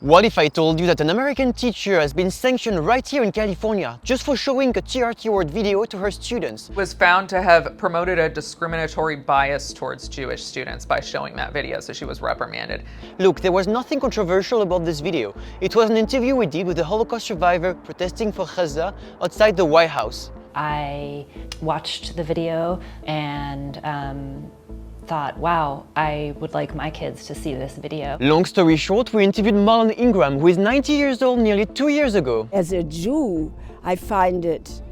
What if I told you that an American teacher has been sanctioned right here in California just for showing a TRT World video to her students? Was found to have promoted a discriminatory bias towards Jewish students by showing that video, so she was reprimanded. Look, there was nothing controversial about this video. It was an interview we did with a Holocaust survivor protesting for Gaza outside the White House. I watched the video and thought, wow, I would like my kids to see this video. Long story short, we interviewed Marione Ingram, who is 90 years old nearly 2 years ago. As a Jew, I find it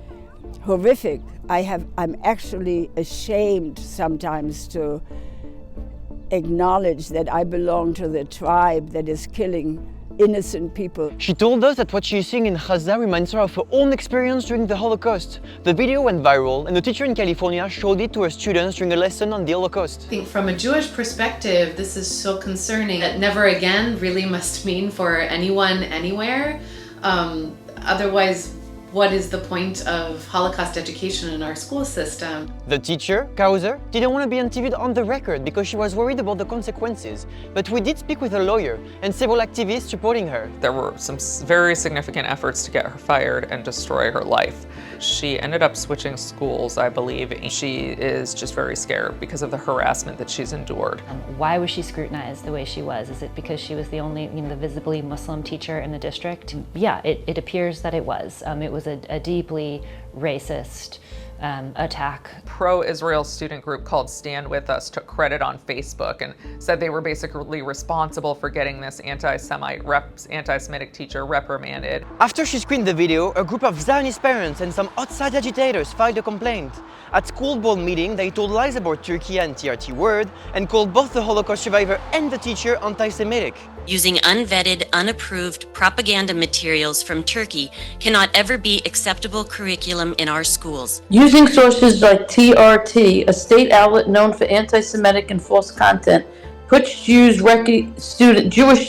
horrific. I'm actually ashamed sometimes to acknowledge that I belong to the tribe that is killing innocent people. She told us that what she's seeing in Gaza reminds her of her own experience during the Holocaust. The video went viral and a teacher in California showed it to her students during a lesson on the Holocaust. I think from a Jewish perspective, this is so concerning that never again really must mean for anyone, anywhere. Otherwise, what is the point of Holocaust education in our school system? The teacher, Kauser, didn't want to be interviewed on the record because she was worried about the consequences. But we did speak with a lawyer and several activists supporting her. There were some very significant efforts to get her fired and destroy her life. She ended up switching schools, I believe. She is just very scared because of the harassment that she's endured. Why was she scrutinized the way she was? Is it because she was the only, the visibly Muslim teacher in the district? Yeah, it appears that it was. It was a deeply racist attack. Pro-Israel student group called Stand With Us took credit on Facebook and said they were basically responsible for getting this anti-Semitic teacher reprimanded. After she screened the video, a group of Zionist parents and some outside agitators filed a complaint. At school board meeting, they told lies about Turkey and TRT World and called both the Holocaust survivor and the teacher anti-Semitic. Using unvetted, unapproved propaganda materials from Turkey cannot ever be acceptable curriculum in our schools. Using sources like TRT, a state outlet known for anti-Semitic and false content, puts Jewish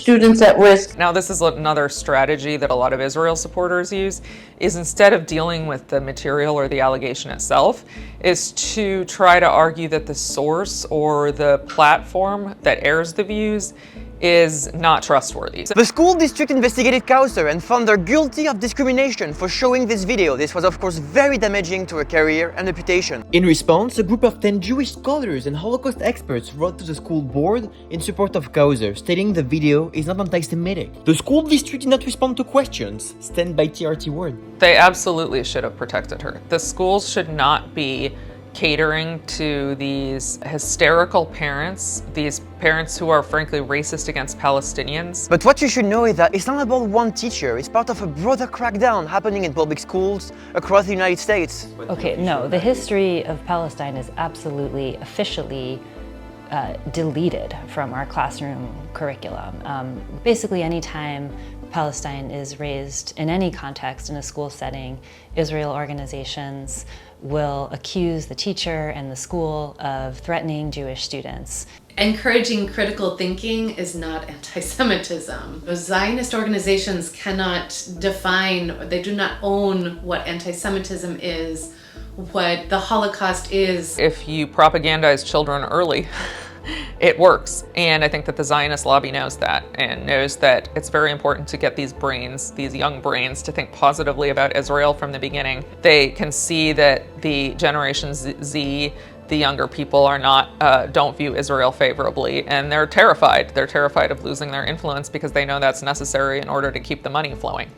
students at risk. Now, this is another strategy that a lot of Israel supporters use, is instead of dealing with the material or the allegation itself, is to try to argue that the source or the platform that airs the views is not trustworthy. The school district investigated Kauser and found her guilty of discrimination for showing this video. This was of course very damaging to her career and reputation. In response, a group of 10 Jewish scholars and Holocaust experts wrote to the school board in support of Kauser, stating the video is not anti-Semitic. The school district did not respond to questions sent by TRT World. They absolutely should have protected her. The schools should not be catering to these hysterical parents, these parents who are frankly racist against Palestinians. But what you should know is that it's not about one teacher, it's part of a broader crackdown happening in public schools across the United States. Okay, no, the history of Palestine is absolutely, officially deleted from our classroom curriculum. Basically, anytime Palestine is raised in any context in a school setting, Israel organizations will accuse the teacher and the school of threatening Jewish students. Encouraging critical thinking is not anti-Semitism. Those Zionist organizations cannot define, they do not own what anti-Semitism is, what the Holocaust is. If you propagandize children early, it works. And I think that the Zionist lobby knows that and knows that it's very important to get these brains, these young brains, to think positively about Israel from the beginning. They can see that the Generation Z, the younger people, are not, don't view Israel favorably, and they're terrified. They're terrified of losing their influence because they know that's necessary in order to keep the money flowing.